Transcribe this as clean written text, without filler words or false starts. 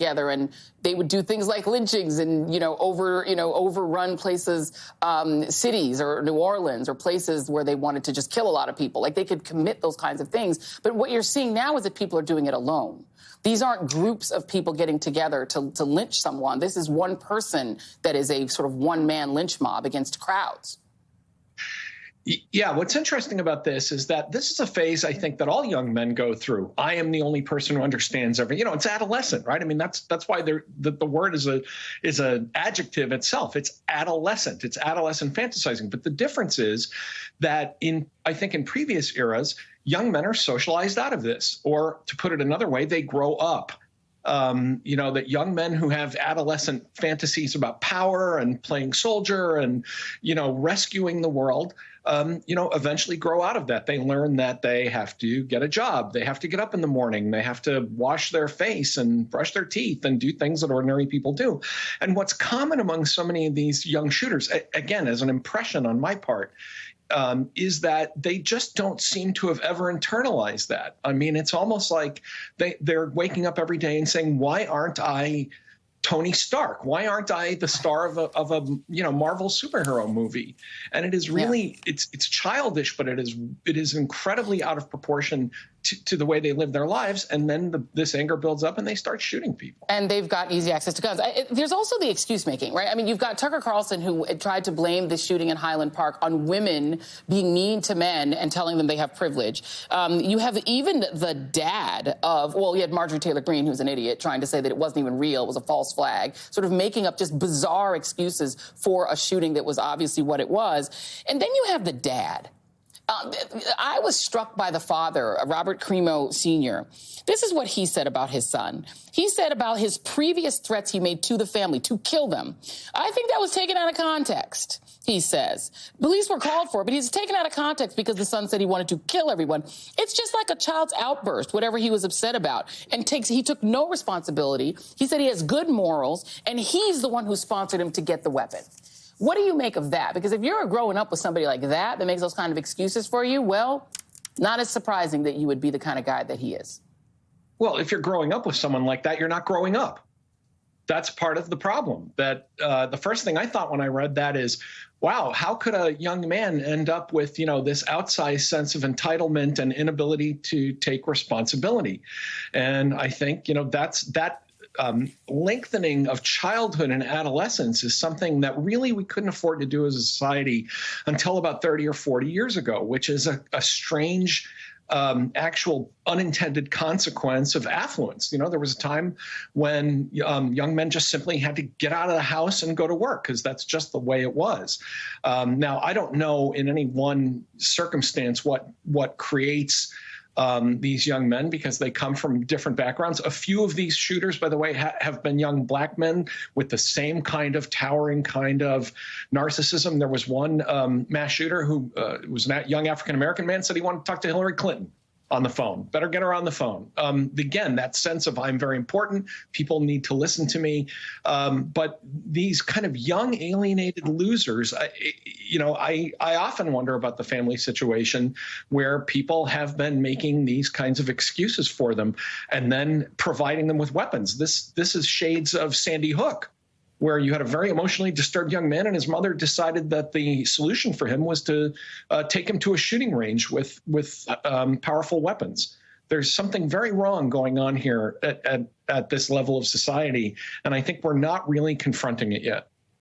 together, and they would do things like lynchings and overrun places, cities or New Orleans or places where they wanted to just kill a lot of people. Like, they could commit those kinds of things. But what you're seeing now is that people are doing it alone. These aren't groups of people getting together to lynch someone. This is one person that is a sort of one-man lynch mob against crowds. Yeah, what's interesting about this is that this is a phase, I think, that all young men go through. I am the only person who understands everything. It's adolescent, right? I mean, that's why the word is an adjective itself. It's adolescent. It's adolescent fantasizing. But the difference is that I think in previous eras, young men are socialized out of this, or to put it another way, they grow up. That young men who have adolescent fantasies about power and playing soldier and, rescuing the world, eventually grow out of that. They learn that they have to get a job. They have to get up in the morning. They have to wash their face and brush their teeth and do things that ordinary people do. And what's common among so many of these young shooters, again, as an impression on my part, is that they just don't seem to have ever internalized that. I mean, it's almost like they're waking up every day and saying, why aren't I Tony Stark? Why aren't I the star of a Marvel superhero movie? And it is really, it's childish, but it is incredibly out of proportion to the way they live their lives. And then this anger builds up and they start shooting people. And they've got easy access to guns. There's also the excuse making, right? I mean, you've got Tucker Carlson, who tried to blame the shooting in Highland Park on women being mean to men and telling them they have privilege. You have even the dad of, you had Marjorie Taylor Greene, who's an idiot, trying to say that it wasn't even real, it was a false flag, sort of making up just bizarre excuses for a shooting that was obviously what it was. And then you have the dad. I was struck by the father, Robert Crimo Sr. This is what he said about his son. He said about his previous threats he made to the family to kill them. I think that was taken out of context, he says. Police were called for it, but he's taken out of context because the son said he wanted to kill everyone. It's just like a child's outburst, whatever he was upset about, and he took no responsibility. He said he has good morals, and he's the one who sponsored him to get the weapon. What do you make of that? Because if you're growing up with somebody like that makes those kind of excuses for you, well, not as surprising that you would be the kind of guy that he is. Well, if you're growing up with someone like that, you're not growing up. That's part of the problem. That the first thing I thought when I read that is, wow, how could a young man end up with, this outsized sense of entitlement and inability to take responsibility? And I think, that lengthening of childhood and adolescence is something that really we couldn't afford to do as a society until about 30 or 40 years ago, which is a strange actual unintended consequence of affluence. There was a time when young men just simply had to get out of the house and go to work because that's just the way it was. Now, I don't know in any one circumstance what creates these young men, because they come from different backgrounds. A few of these shooters, by the way, have been young black men with the same kind of towering kind of narcissism. There was one mass shooter who was a young African-American man, said he wanted to talk to Hillary Clinton on the phone. Better get her on the phone. Again, that sense of I'm very important. People need to listen to me. But these kind of young alienated losers, I often wonder about the family situation where people have been making these kinds of excuses for them and then providing them with weapons. This is shades of Sandy Hook, where you had a very emotionally disturbed young man and his mother decided that the solution for him was to take him to a shooting range with powerful weapons. There's something very wrong going on here at this level of society, and I think we're not really confronting it yet.